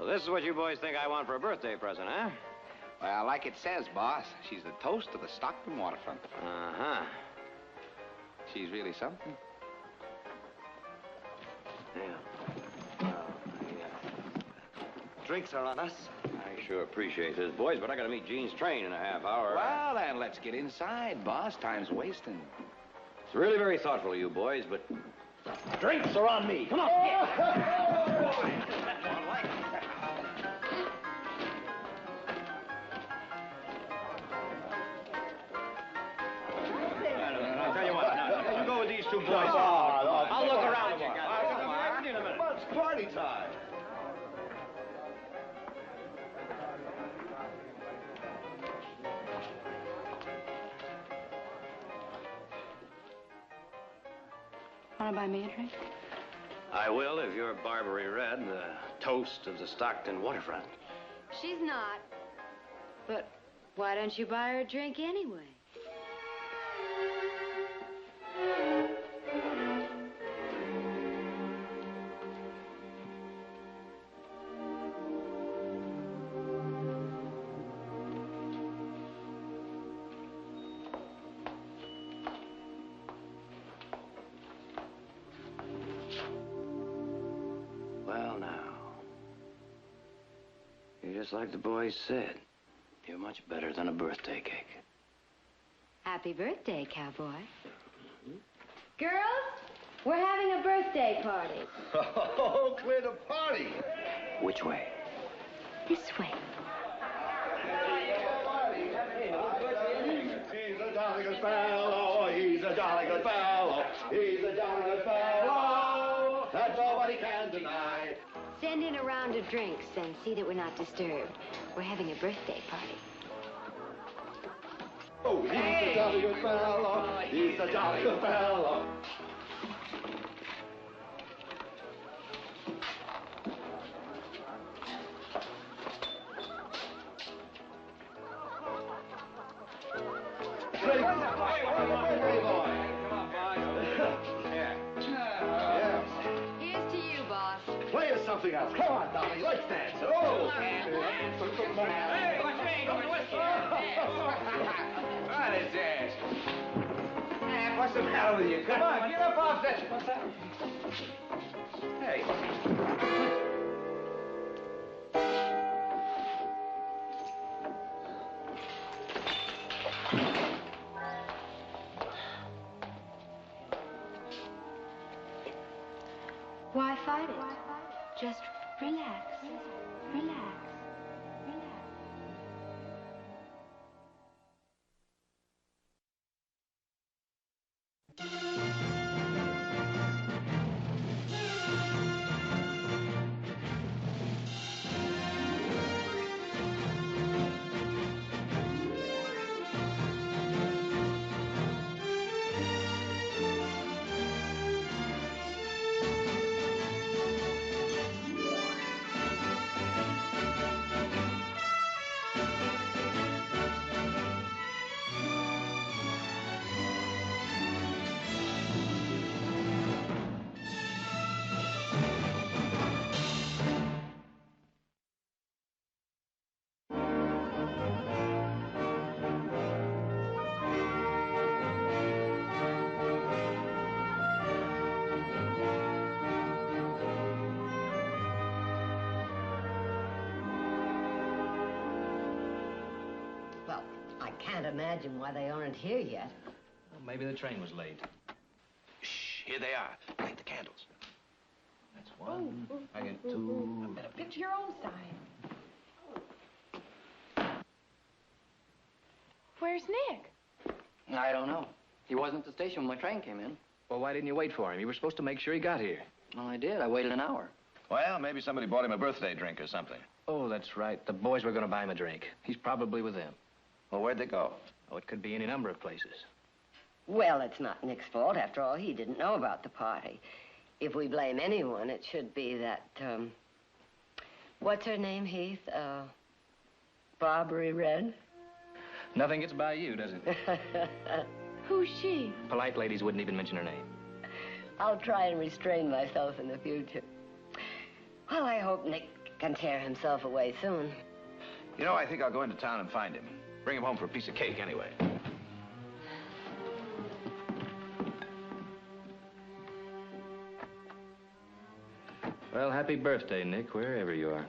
So this is what you boys think I want for a birthday present, huh? Well, like it says, boss, she's the toast of the Stockton waterfront. Uh-huh. She's really something. Yeah. Drinks are on us. I sure appreciate this, boys, but I gotta meet Gene's train in a half hour. Well, then, let's get inside, boss. Time's wasting. It's really very thoughtful of you boys, but Drinks are on me. Come on. I'll tell you what, now, you go with these two boys. I'll look around you guys. I'll be in a minute. It's party time. Want to buy me a drink? I will if you're Barbary Red, the toast of the Stockton waterfront. She's not. But why don't you buy her a drink anyway? Well, now, you're just like the boys said. You're much better than a birthday cake. Happy birthday, cowboy. Girls, we're having a birthday party. Oh, clear the party. Which way? This way. He's a jolly good fellow. He's a jolly good fellow. He's a jolly good fellow. That nobody can deny. Send in a round of drinks and see that we're not disturbed. We're having a birthday party. Oh, he's a jolly good fellow. He's a jolly good fellow. Here's to you, boss. Play us something else. Come on, Dolly. Let's dance. Oh. Hey, what's your name? What's whiskey? What is this? Man, what's the matter with you? Come on, get up off that. What's that? Hey. Why fight it? Just relax. Relax. Relax. Well, I can't imagine why they aren't here yet. Well, maybe the train was late. Shh, here they are. Light the candles. That's one. I got two. Get to your own side. Where's Nick? I don't know. He wasn't at the station when my train came in. Well, why didn't you wait for him? You were supposed to make sure he got here. Well, I did. I waited an hour. Well, maybe somebody bought him a birthday drink or something. Oh, that's right. The boys were going to buy him a drink. He's probably with them. Well, where'd they go? Oh, it could be any number of places. Well, it's not Nick's fault. After all, he didn't know about the party. If we blame anyone, it should be that, what's her name, Heath? Barbary Red? Nothing gets by you, does it? Who's she? Polite ladies wouldn't even mention her name. I'll try and restrain myself in the future. Well, I hope Nick can tear himself away soon. You know, I think I'll go into town and find him. Bring him home for a piece of cake, anyway. Well, happy birthday, Nick, wherever you are.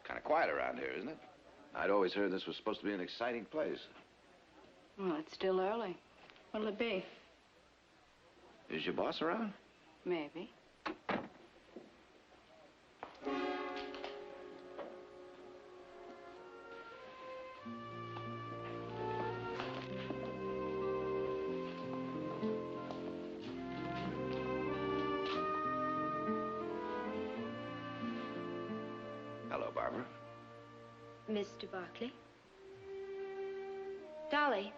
Kind of quiet around here, isn't it? I'd always heard this was supposed to be an exciting place. Well, it's still early. What'll it be? Is your boss around? Maybe. Hello, Barbara. Mr. Barkley? Dolly.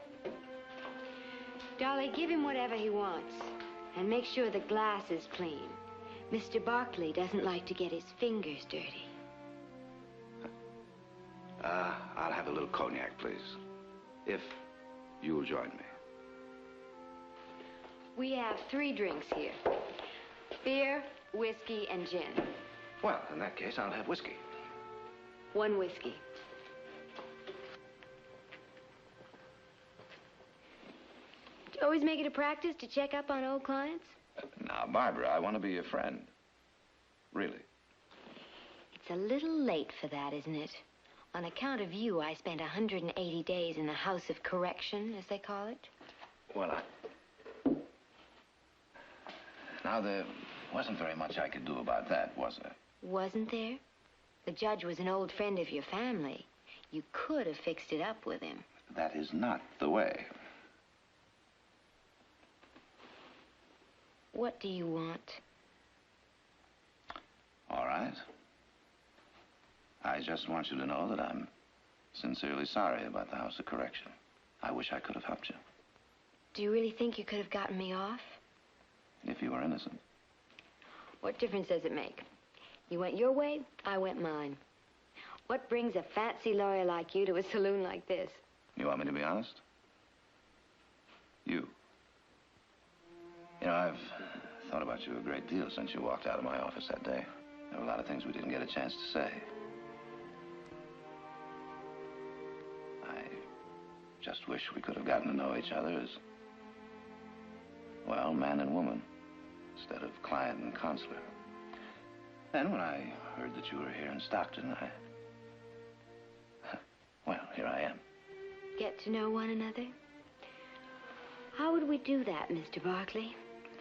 Dolly, give him whatever he wants. And make sure the glass is clean. Mr. Barkley doesn't like to get his fingers dirty. I'll have a little cognac, please. If you'll join me. We have 3 drinks here. Beer, whiskey, and gin. Well, in that case, I'll have whiskey. 1 whiskey. Do you always make it a practice to check up on old clients? Now, Barbara, I want to be your friend. Really. It's a little late for that, isn't it? On account of you, I spent 180 days in the House of Correction, as they call it. Well, Now, there wasn't very much I could do about that, was there? Wasn't there? The judge was an old friend of your family. You could have fixed it up with him. That is not the way. What do you want? All right. I just want you to know that I'm sincerely sorry about the House of Correction. I wish I could have helped you. Do you really think you could have gotten me off? If you were innocent. What difference does it make? You went your way, I went mine. What brings a fancy lawyer like you to a saloon like this? You want me to be honest? You. You know, I've thought about you a great deal since you walked out of my office that day. There were a lot of things we didn't get a chance to say. I just wish we could have gotten to know each other as, well, man and woman, instead of client and counselor. Then when I heard that you were here in Stockton, well, here I am. Get to know one another? How would we do that, Mr. Barkley?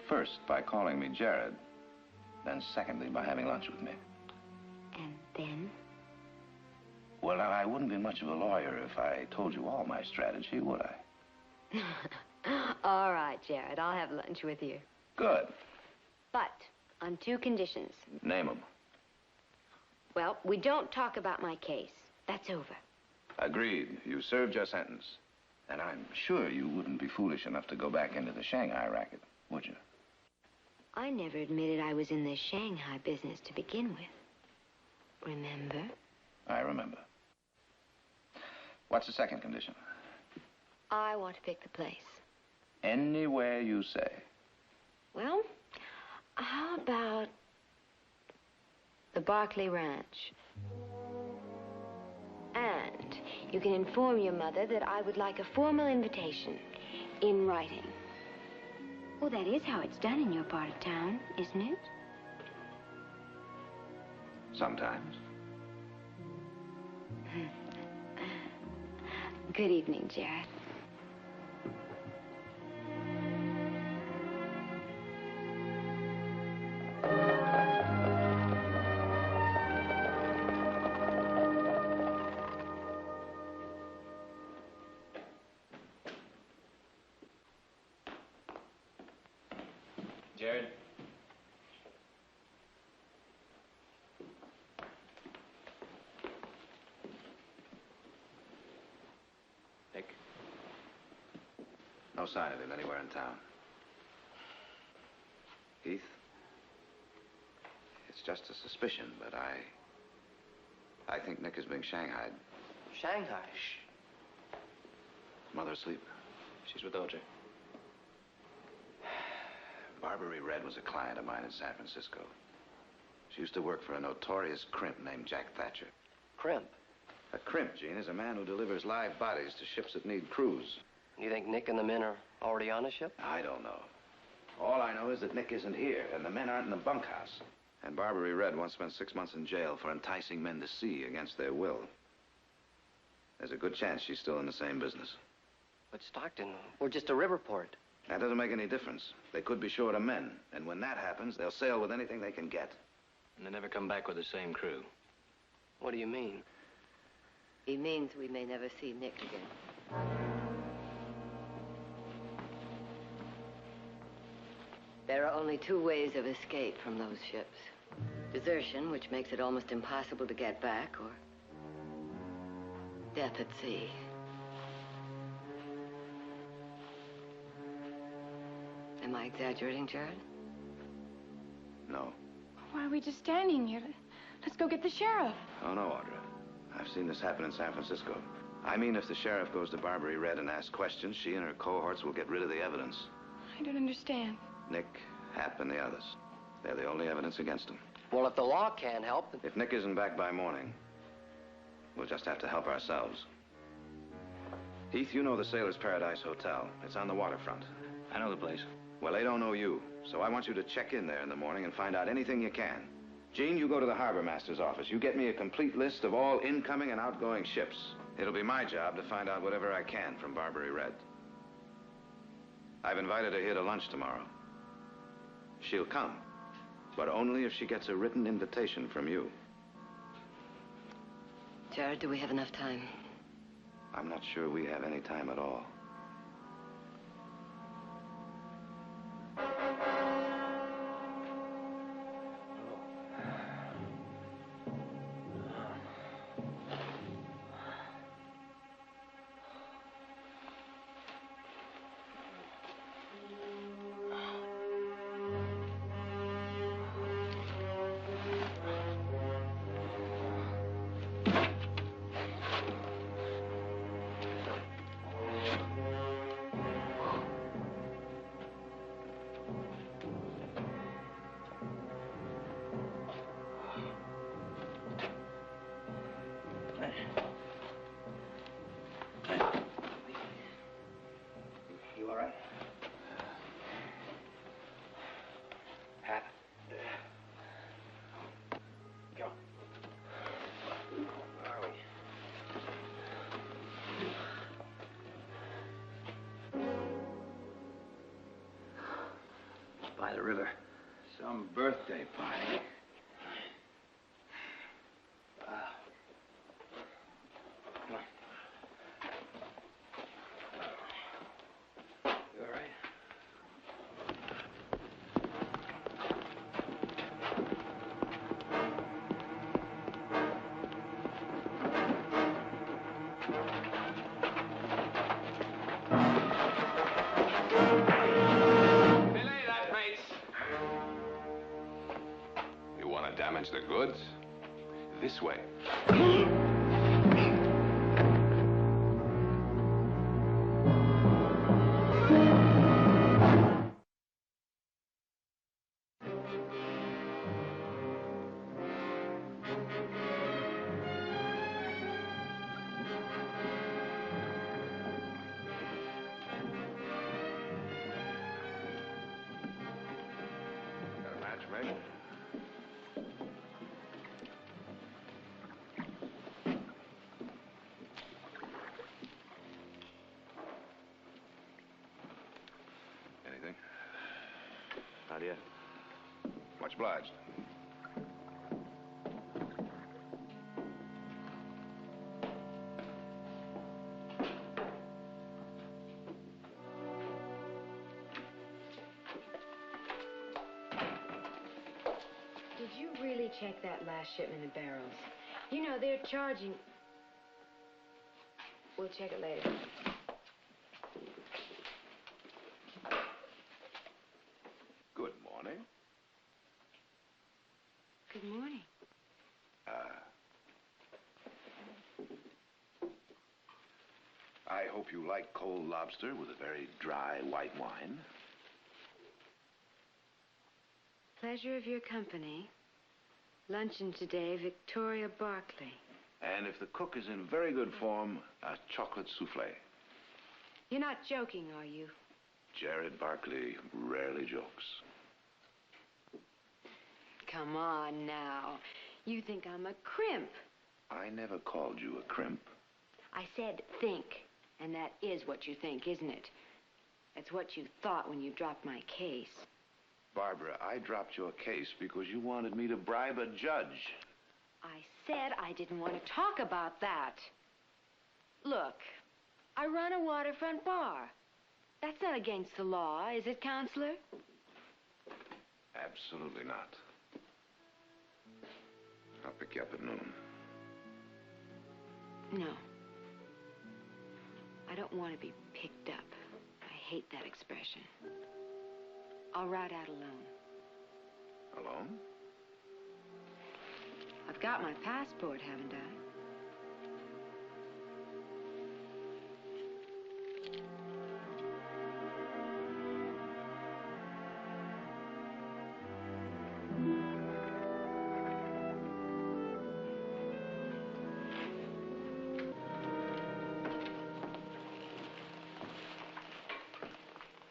First, by calling me Jared. Then secondly, by having lunch with me. And then? Well, now, I wouldn't be much of a lawyer if I told you all my strategy, would I? All right, Jared, I'll have lunch with you. Good. But on 2 conditions. Name them. Well, we don't talk about my case. That's over. Agreed. You served your sentence. And I'm sure you wouldn't be foolish enough to go back into the Shanghai racket, would you? I never admitted I was in the Shanghai business to begin with. Remember? I remember. What's the second condition? I want to pick the place. Anywhere you say. Well, how about the Barclay Ranch? And you can inform your mother that I would like a formal invitation in writing. Well, that is how it's done in your part of town, isn't it? Sometimes. Good evening, Jared. Jared? Nick? No sign of him anywhere in town. Heath? It's just a suspicion, but I think Nick is being shanghaied. Shanghai? His mother asleep. She's with OJ. Barbary Red was a client of mine in San Francisco. She used to work for a notorious crimp named Jack Thatcher. Crimp? A crimp, Gene, is a man who delivers live bodies to ships that need crews. You think Nick and the men are already on a ship? I don't know. All I know is that Nick isn't here, and the men aren't in the bunkhouse. And Barbary Red once spent 6 months in jail for enticing men to sea against their will. There's a good chance she's still in the same business. But Stockton, we're just a river port. That doesn't make any difference. They could be short of men, and when that happens, they'll sail with anything they can get. And they never come back with the same crew. What do you mean? He means we may never see Nick again. There are only 2 ways of escape from those ships. Desertion, which makes it almost impossible to get back, or death at sea. Am I exaggerating, Jared? No. Why are we just standing here? Let's go get the sheriff. Oh, no, Audra. I've seen this happen in San Francisco. I mean, if the sheriff goes to Barbary Red and asks questions, she and her cohorts will get rid of the evidence. I don't understand. Nick, Hap, and the others. They're the only evidence against them. Well, if the law can't help, then... If Nick isn't back by morning, we'll just have to help ourselves. Heath, you know the Sailor's Paradise Hotel. It's on the waterfront. I know the place. Well, they don't know you, so I want you to check in there in the morning and find out anything you can. Gene, you go to the harbor master's office. You get me a complete list of all incoming and outgoing ships. It'll be my job to find out whatever I can from Barbary Red. I've invited her here to lunch tomorrow. She'll come, but only if she gets a written invitation from you. Jared, do we have enough time? I'm not sure we have any time at all. You all right? Hap? Go. Where are we? By the river. Some birthday party. Come on. You all right? Belay that, mates. wants the goods? This way. Got a match, mate? Anything? Not yet. Much obliged. Did you really check that last shipment of barrels? You know, they're charging... We'll check it later. Good morning. Good morning. I hope you like cold lobster with a very dry white wine. Pleasure of your company. Luncheon today, Victoria Barclay. And if the cook is in very good form, a chocolate souffle. You're not joking, are you? Jared Barkley rarely jokes. Come on now. You think I'm a crimp. I never called you a crimp. I said think. And that is what you think, isn't it? That's what you thought when you dropped my case. Barbara, I dropped your case because you wanted me to bribe a judge. I said I didn't want to talk about that. Look, I run a waterfront bar. That's not against the law, is it, Counselor? Absolutely not. I'll pick you up at noon. No. I don't want to be picked up. I hate that expression. I'll ride out alone. Alone? I've got my passport, haven't I?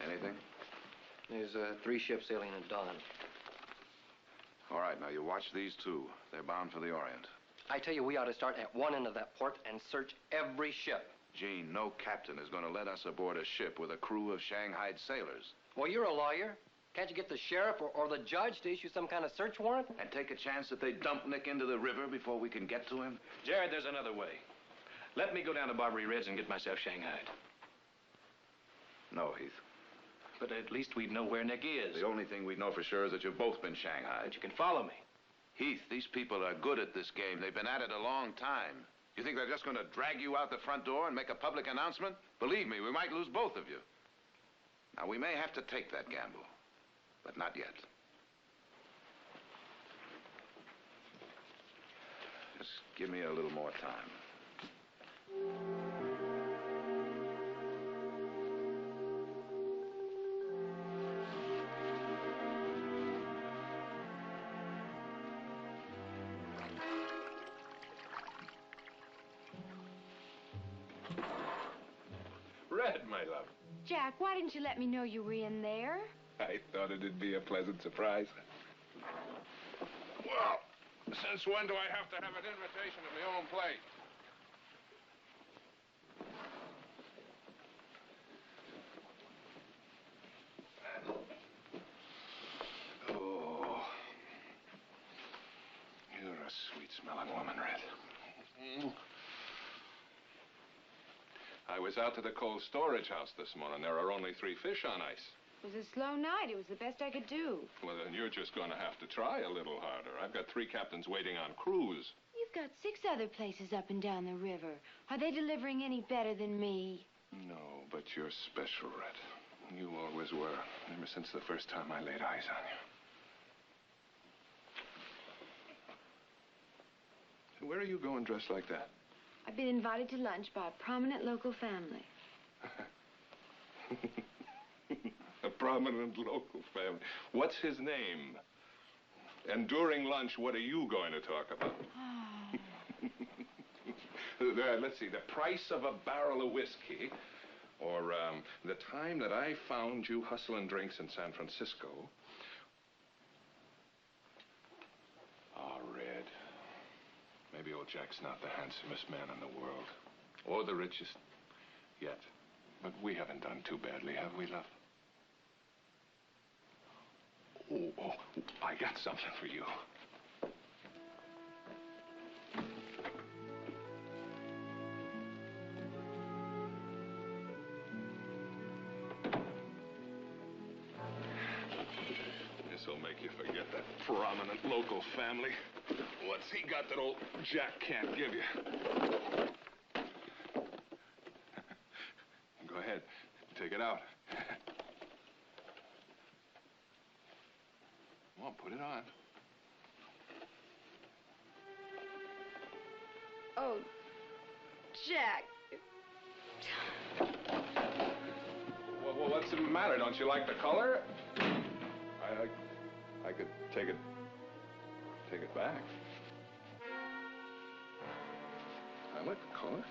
Anything? There's 3 ships sailing at dawn. All right, now you watch these two. They're bound for the Orient. I tell you, we ought to start at one end of that port and search every ship. Gene, no captain is going to let us aboard a ship with a crew of Shanghaied sailors. Well, you're a lawyer. Can't you get the sheriff or the judge to issue some kind of search warrant? And take a chance that they dump Nick into the river before we can get to him? Jared, there's another way. Let me go down to Barbary Reds and get myself shanghaied. No, Heath. But at least we'd know where Nick is. The only thing we know for sure is that you've both been shanghaied. But you can follow me. Heath, these people are good at this game. They've been at it a long time. You think they're just going to drag you out the front door and make a public announcement? Believe me, we might lose both of you. Now, we may have to take that gamble, but not yet. Just give me a little more time. Red, my love. Jack, why didn't you let me know you were in there? I thought it'd be a pleasant surprise. Well, since when do I have to have an invitation to my own place? Oh. You're a sweet-smelling woman, Red. I was out to the cold storage house this morning. There are only 3 fish on ice. It was a slow night. It was the best I could do. Well, then you're just going to have to try a little harder. I've got 3 captains waiting on cruise. You've got 6 other places up and down the river. Are they delivering any better than me? No, but you're special, Red. You always were, ever since the first time I laid eyes on you. Where are you going dressed like that? I've been invited to lunch by a prominent local family. A prominent local family. What's his name? And during lunch, what are you going to talk about? Let's see, the price of a barrel of whiskey, or the time that I found you hustling drinks in San Francisco. Ah, Red. Maybe old Jack's not the handsomest man in the world, or the richest yet. But we haven't done too badly, have we, love? Oh, I got something for you. This'll make you forget that prominent local family. What's he got that old Jack can't give you? Go ahead, take it out. Come on, put it on. Oh, Jack. Well, what's the matter? Don't you like the color? I could take it back. I like the color.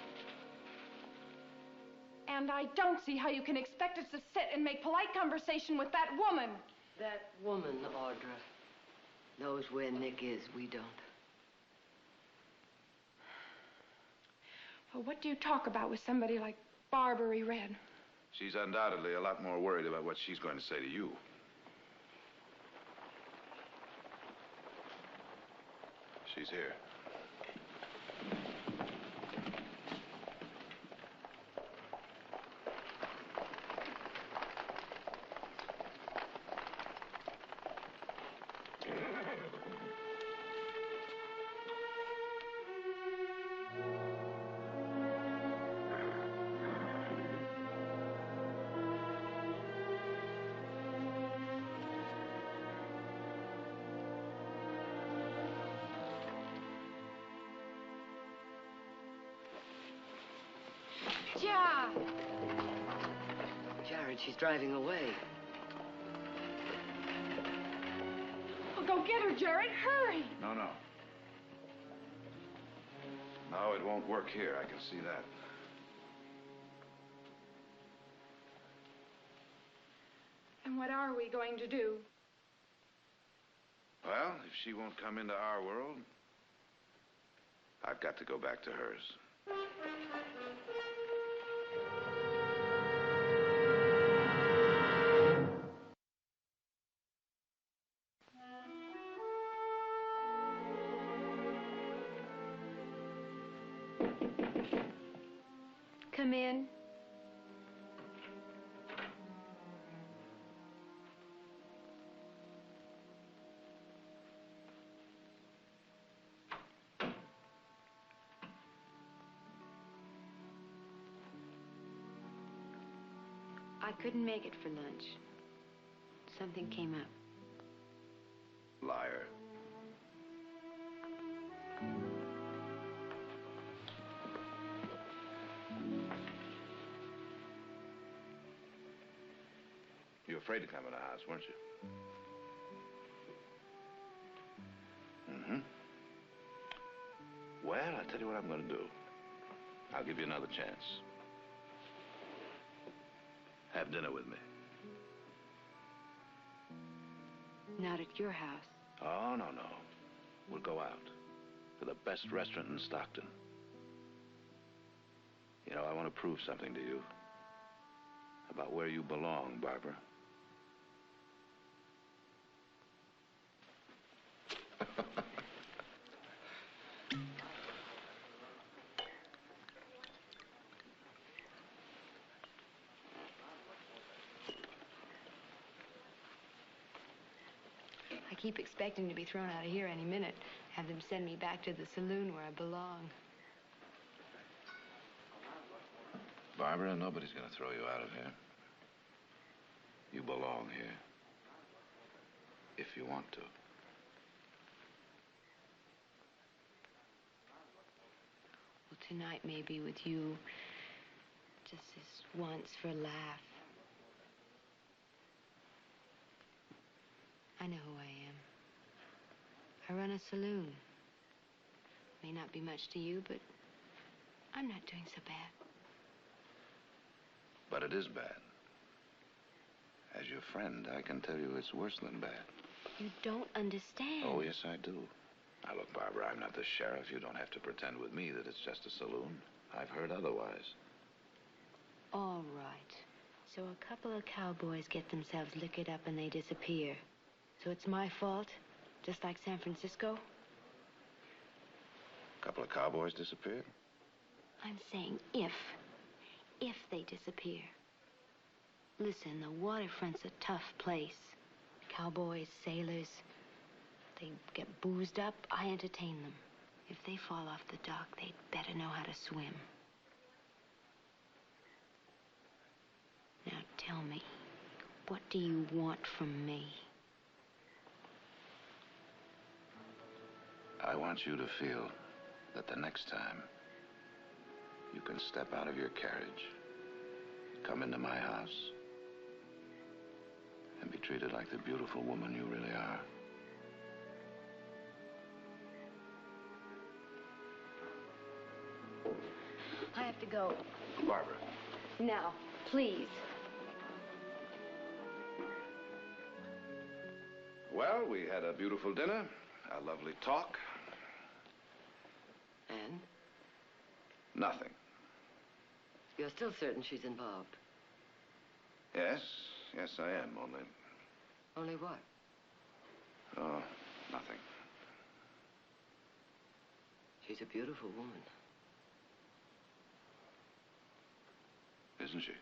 And I don't see how you can expect us to sit and make polite conversation with that woman. That woman, Audra, knows where Nick is. We don't. Well, what do you talk about with somebody like Barbary, Red? She's undoubtedly a lot more worried about what she's going to say to you. She's here. Yeah. Jared, she's driving away. Well, go get her, Jared. Hurry. No. No, it won't work here. I can see that. And what are we going to do? Well, if she won't come into our world, I've got to go back to hers. Come in. I couldn't make it for lunch. Something came up. Liar. You were afraid to come in the house, weren't you? Mm-hmm. Well, I'll tell you what I'm going to do. I'll give you another chance. Have dinner with me. Not at your house. Oh, no. We'll go out to the best restaurant in Stockton. You know, I want to prove something to you about where you belong, Barbara. I keep expecting to be thrown out of here any minute. Have them send me back to the saloon where I belong. Barbara, nobody's going to throw you out of here. You belong here. If you want to. tonight may be with you. Just this once for a laugh. I know who I am. I run a saloon. May not be much to you, but I'm not doing so bad. But it is bad. As your friend, I can tell you it's worse than bad. You don't understand. Oh, yes, I do. Now, look, Barbara, I'm not the sheriff. You don't have to pretend with me that it's just a saloon. I've heard otherwise. All right. So a couple of cowboys get themselves liquored up and they disappear. So it's my fault, just like San Francisco? A couple of cowboys disappeared? I'm saying if they disappear. Listen, the waterfront's a tough place. Cowboys, sailors, they get boozed up, I entertain them. If they fall off the dock, they'd better know how to swim. Now tell me, what do you want from me? I want you to feel that the next time you can step out of your carriage, come into my house, and be treated like the beautiful woman you really are. I have to go. Barbara. Now, please. Well, we had a beautiful dinner, a lovely talk. And? Nothing. You're still certain she's involved? Yes, I am, only... Only what? Oh, nothing. She's a beautiful woman. Isn't she?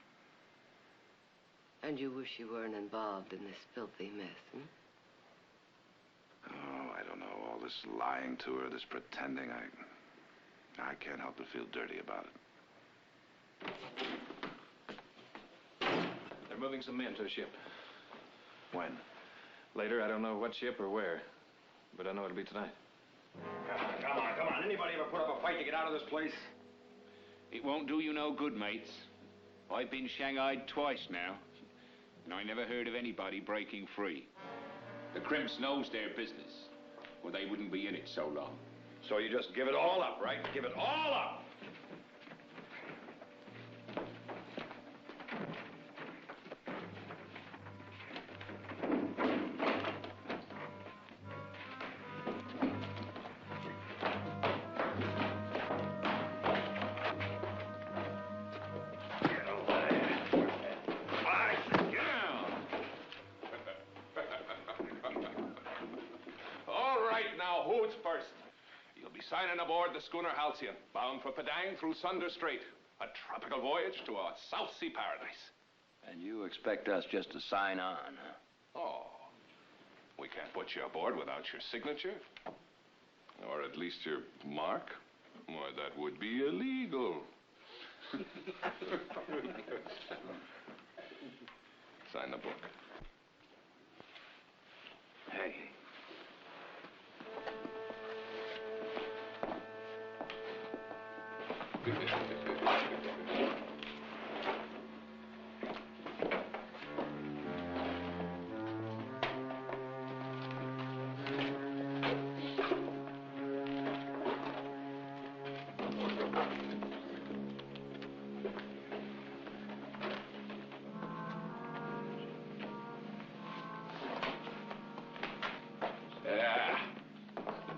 And you wish you weren't involved in this filthy mess, hmm? Oh, I don't know. All this lying to her, this pretending, I can't help but feel dirty about it. They're moving some men to a ship. When? Later, I don't know what ship or where, but I know it'll be tonight. Come on. Anybody ever put up a fight to get out of this place? It won't do you no good, mates. I've been shanghaied twice now, and I never heard of anybody breaking free. The crimps knows their business, or they wouldn't be in it so long. So you just give it all up, right? Give it all up! Who's first? You'll be signing aboard the schooner Halcyon, bound for Padang through Sunder Strait. A tropical voyage to a South Sea paradise. And you expect us just to sign on, huh? Oh, we can't put you aboard without your signature. Or at least your mark. Why, that would be illegal. Sign the book. Hey.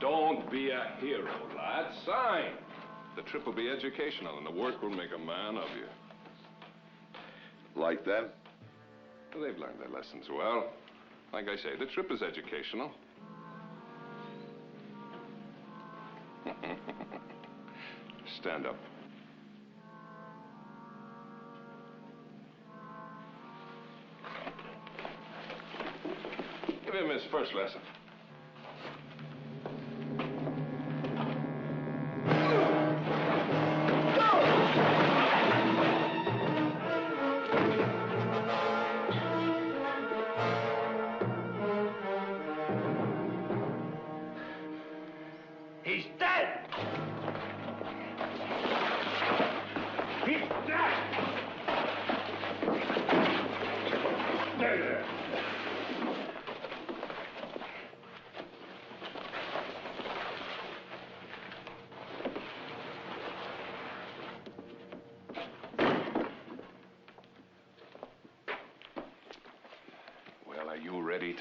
Don't be a hero, lad. Sign. The trip will be educational, and the work will make a man of you. Like them? Well, they've learned their lessons well. Like I say, the trip is educational. Stand up. Give him his first lesson. He's dead!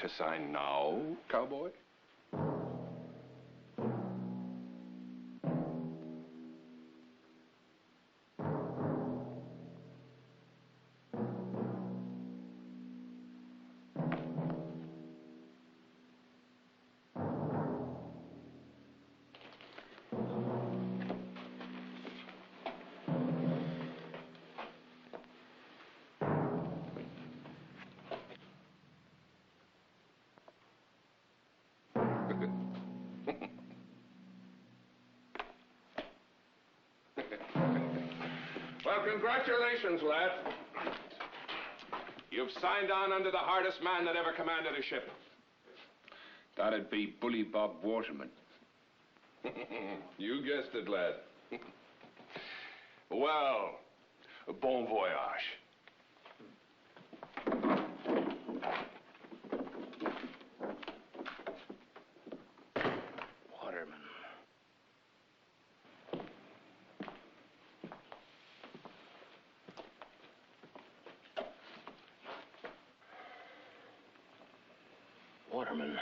to sign now, cowboy? Well, congratulations, lad. You've signed on under the hardest man that ever commanded a ship. That'd be Bully Bob Waterman. You guessed it, lad. Well, bon voyage. Waterman. Waterman.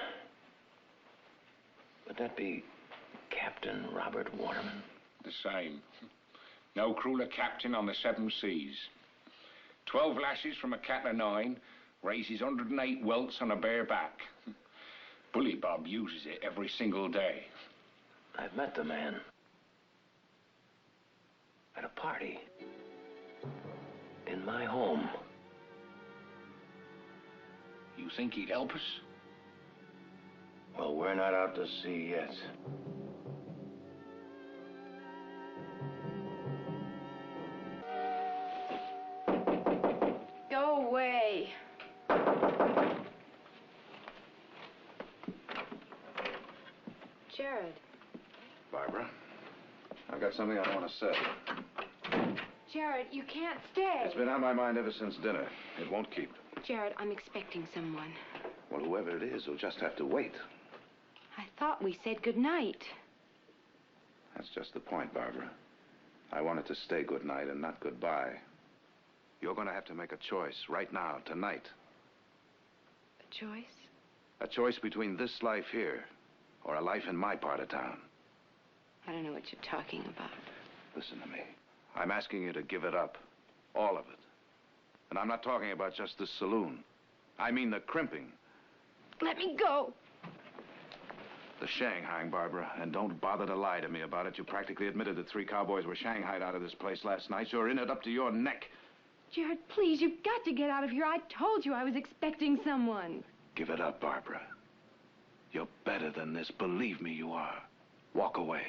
Would that be Captain Robert Waterman? The same. No crueler captain on the 7 seas. 12 lashes from a cat of 9, raises 108 welts on a bare back. Bully Bob uses it every single day. I've met the man. At a party. In my home. You think he'd help us? Well, we're not out to sea yet. Go away. Jared. Barbara, I've got something I want to say. Jared, you can't stay. It's been on my mind ever since dinner. It won't keep. Jared, I'm expecting someone. Well, whoever it is will just have to wait. I thought we said goodnight. That's just the point, Barbara. I want it to stay good night and not goodbye. You're going to have to make a choice right now, tonight. A choice? A choice between this life here or a life in my part of town. I don't know what you're talking about. Listen to me. I'm asking you to give it up. All of it. And I'm not talking about just the saloon. I mean the crimping. Let me go. The Shanghaiing, Barbara. And don't bother to lie to me about it. You practically admitted that 3 cowboys were shanghaied out of this place last night. You're in it up to your neck. Jared, please, you've got to get out of here. I told you I was expecting someone. Give it up, Barbara. You're better than this. Believe me, you are. Walk away.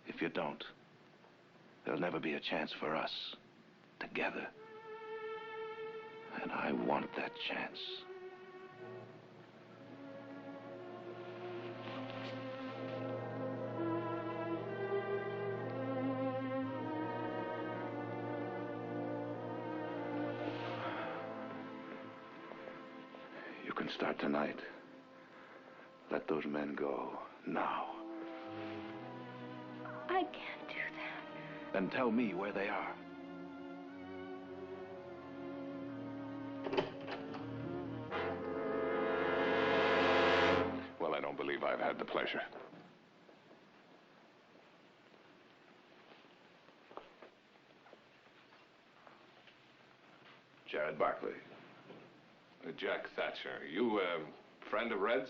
If you don't, there'll never be a chance for us. Together. And I want that chance. You can start tonight. Let those men go now. I can't do that. Then tell me where they are. Well, I don't believe I've had the pleasure. Jared Barkley. Jack Thatcher. You, friend of Red's?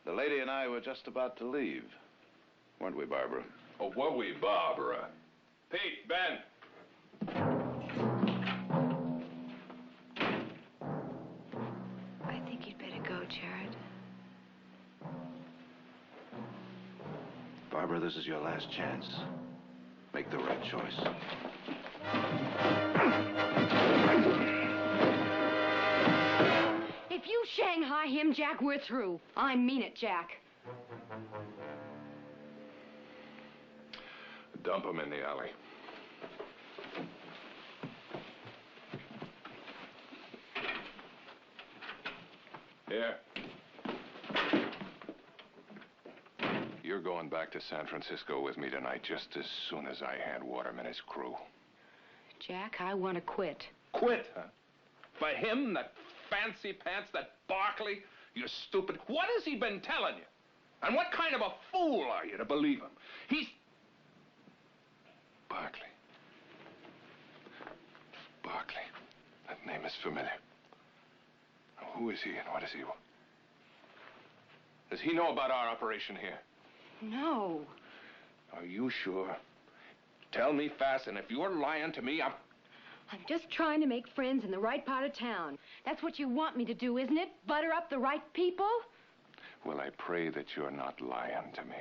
The lady and I were just about to leave. Weren't we, Barbara? Oh, were we, Barbara? Pete, Ben. I think you'd better go, Jared. Barbara, this is your last chance. Make the right choice. If you Shanghai him, Jack, we're through. I mean it, Jack. Dump him in the alley. Here. You're going back to San Francisco with me tonight just as soon as I hand Waterman his crew. Jack, I want to quit. Quit, huh? For him, that fancy pants, that Barkley? You stupid. What has he been telling you? And what kind of a fool are you to believe him? He's... Barkley. Barkley. That name is familiar. Now, who is he and what does he want? Does he know about our operation here? No. Are you sure? Tell me fast, and if you're lying to me, I'm just trying to make friends in the right part of town. That's what you want me to do, isn't it? Butter up the right people? Well, I pray that you're not lying to me.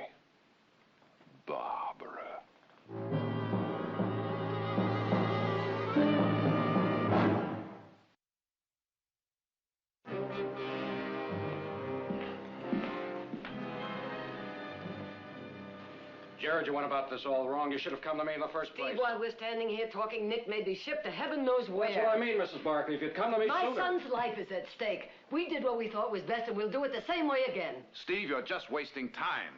Barbara. Jared, you went about this all wrong. You should have come to me in the first place. Steve, while we're standing here talking, Nick may be shipped to heaven knows where. That's what I mean, Mrs. Barkley. If you'd come to me My sooner... son's life is at stake. We did what we thought was best, and we'll do it the same way again. Steve, you're just wasting time.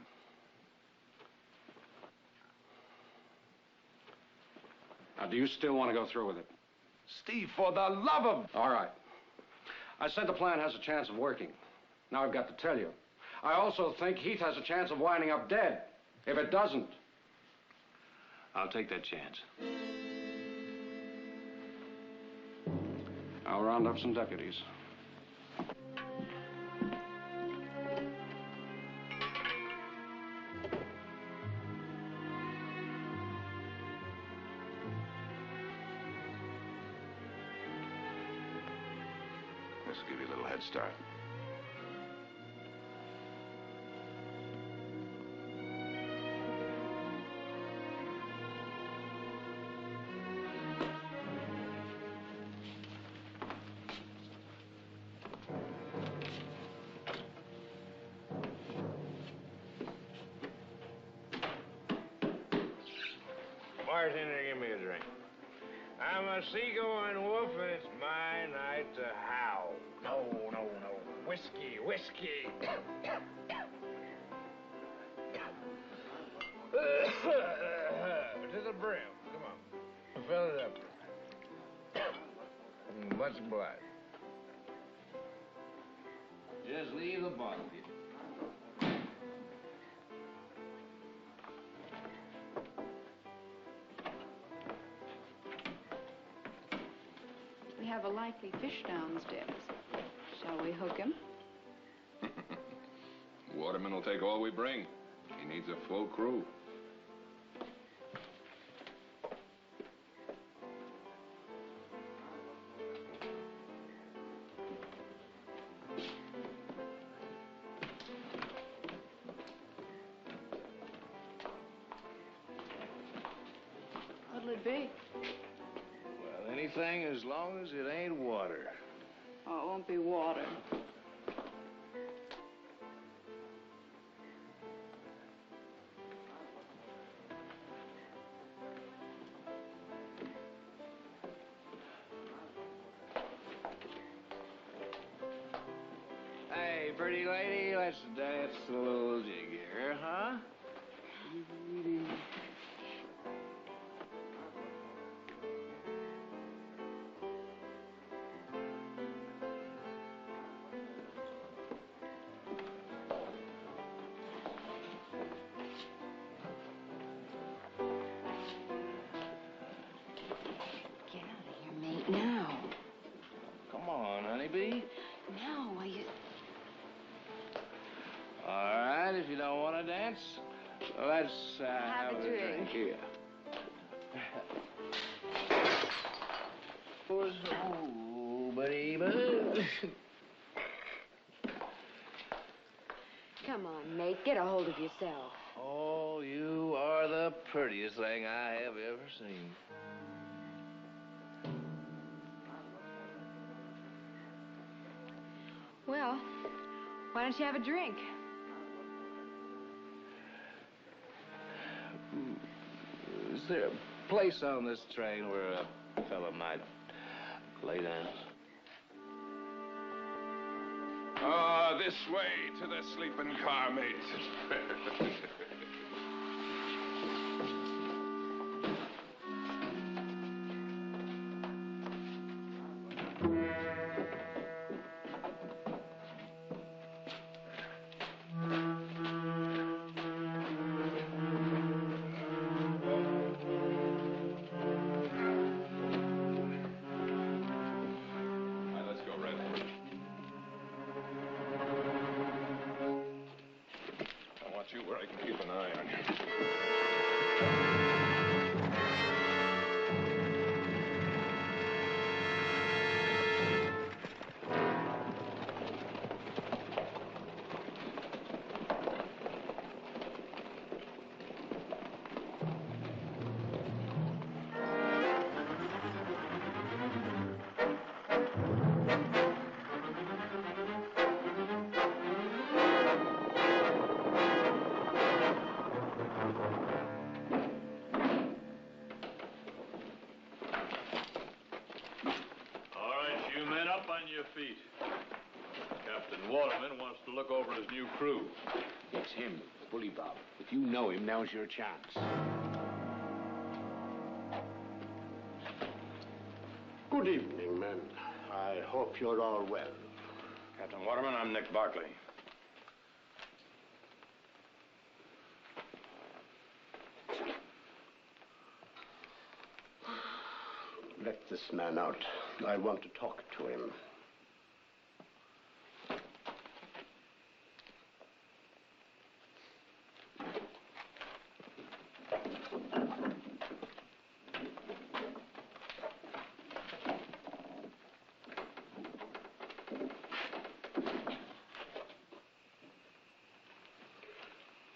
Now, do you still want to go through with it? Steve, for the love of... All right. I said the plan has a chance of working. Now I've got to tell you. I also think Heath has a chance of winding up dead. If it doesn't... I'll take that chance. I'll round up some deputies. This will give you a little head start. Bartender, give me a drink. I'm a seagoing wolf, and it's my night to howl. No. Whiskey. To the brim. Come on. Fill it up. Much obliged. Just leave the bottle here. We have a likely fish downstairs. Shall we hook him? Waterman will take all we bring. He needs a full crew. What'll it be? Well, anything as long as it ain't water. Oh, it won't be water. Hey, pretty lady, let's dance a little jig here, huh? Get out of here, mate, now. Come on, honeybee. No, you... All right, if you don't want to dance, let's Have a drink. here. Oh, baby. Come on, mate, get a hold of yourself. Oh, you are the prettiest thing I have ever seen. Well, why don't you have a drink? Is there a place on this train where a fellow might lay down? This way to the sleeping car mates. can keep an eye on you. All right, you men up on your feet. Captain Waterman wants to look over his new crew. It's him, Bully Bob. If you know him, now's your chance. Good evening, men. I hope you're all well. Captain Waterman, I'm Nick Barkley. Let this man out. I want to talk to him.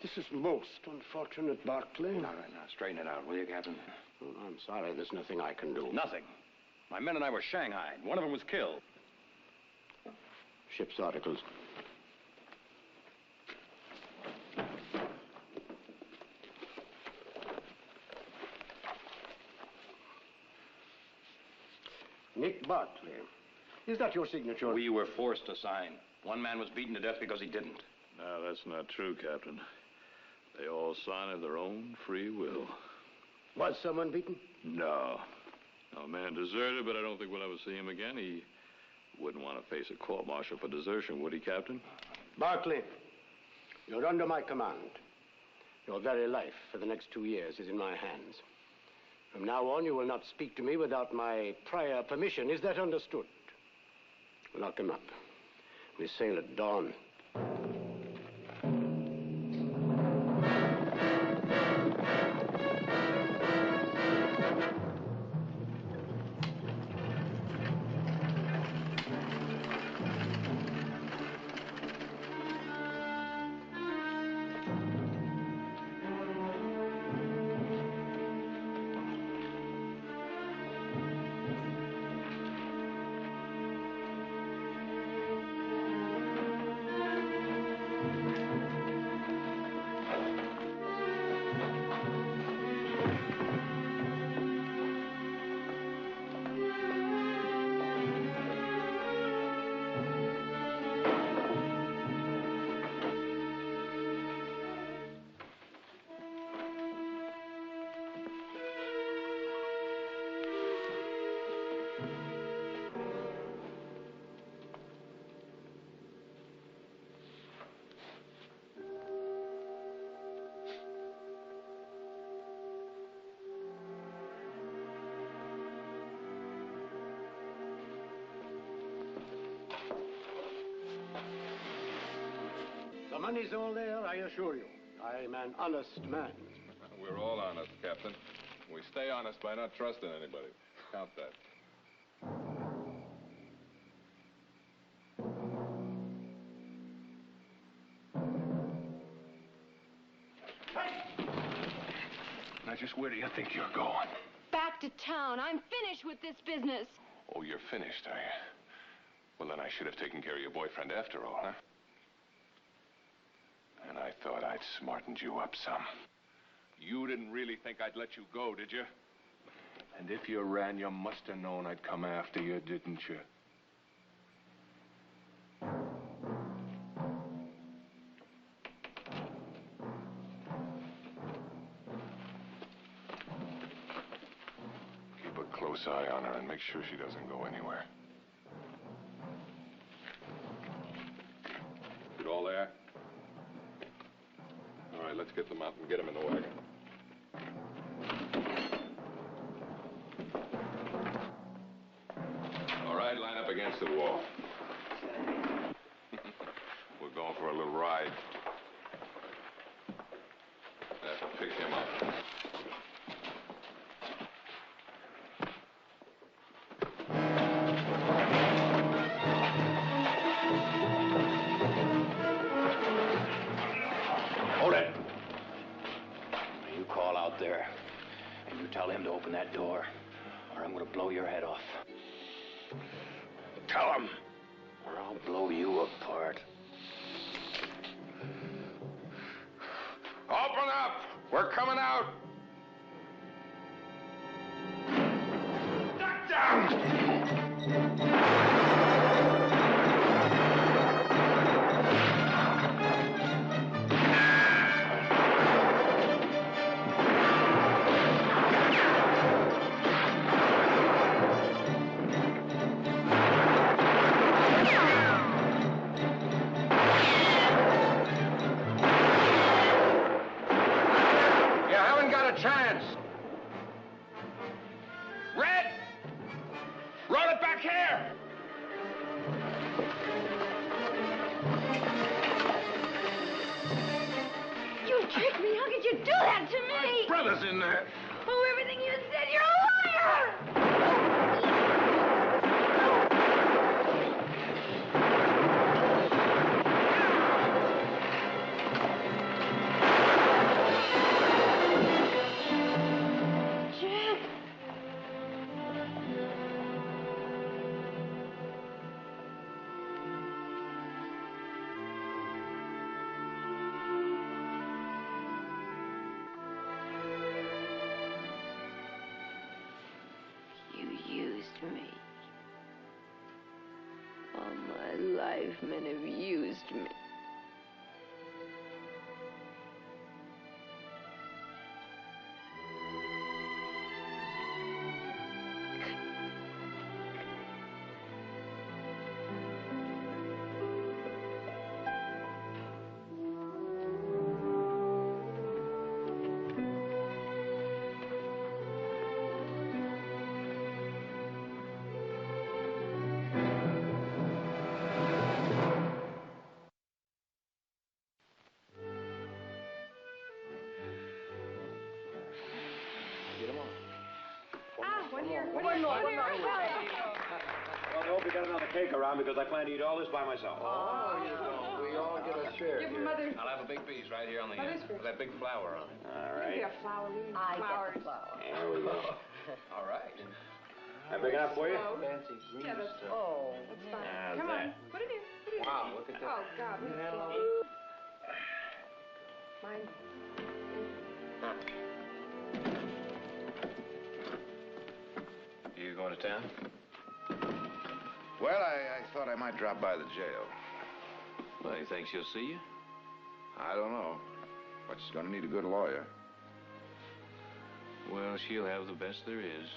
This is most unfortunate, Barkley. All right, now, straighten it out, will you, Captain? Oh, I'm sorry, there's nothing I can do. Nothing. My men and I were shanghaied. One of them was killed. Ship's articles. Nick Barkley. Is that your signature? We were forced to sign. One man was beaten to death because he didn't. No, that's not true, Captain. They all signed of their own free will. Was someone beaten? No. No, man deserted, but I don't think we'll ever see him again. He wouldn't want to face a court-martial for desertion, would he, Captain? Barkley, you're under my command. Your very life for the next 2 years is in my hands. From now on, you will not speak to me without my prior permission. Is that understood? Lock him up. We sail at dawn. The money's all there, I assure you. I'm an honest man. We're all honest, Captain. We stay honest by not trusting anybody. Count that. Now, just where do you think you're going? Back to town. I'm finished with this business. Oh, you're finished, are you? Well, then I should have taken care of your boyfriend after all, huh? And I thought I'd smartened you up some. You didn't really think I'd let you go, did you? And if you ran, you must have known I'd come after you, didn't you? Keep a close eye on her and make sure she doesn't go anywhere. It all there? All right, let's get them out and get them in the wagon. All right, line up against the wall. We're going for a little ride. door, or I'm gonna blow your head off. Tell him, or I'll blow you apart. Open up! We're coming out! Duck down! Chance. Red! Roll it back here! You tricked me. How could you do that to me? My brother's in there. Oh, everything you said, you're a liar! Me. All my life, men have used me. Well, I hope you got another cake around because I plan to eat all this by myself. Oh, you don't. We all get a share. Give Mother. I'll have a big piece right here on the end with that big flower on it. All Give right. me a flower. We need I flowers. get the flower. There we go. All right. That big enough for you? Fancy green Yeah, that's, stuff. Oh, that's fine. How's Come on. that? Put it in. Put it in. Wow, look at that. Oh, God. Look at that. Mine. You going to town? Well, I thought I might drop by the jail. Well, you think she'll see you? I don't know. But she's gonna need a good lawyer. Well, she'll have the best there is.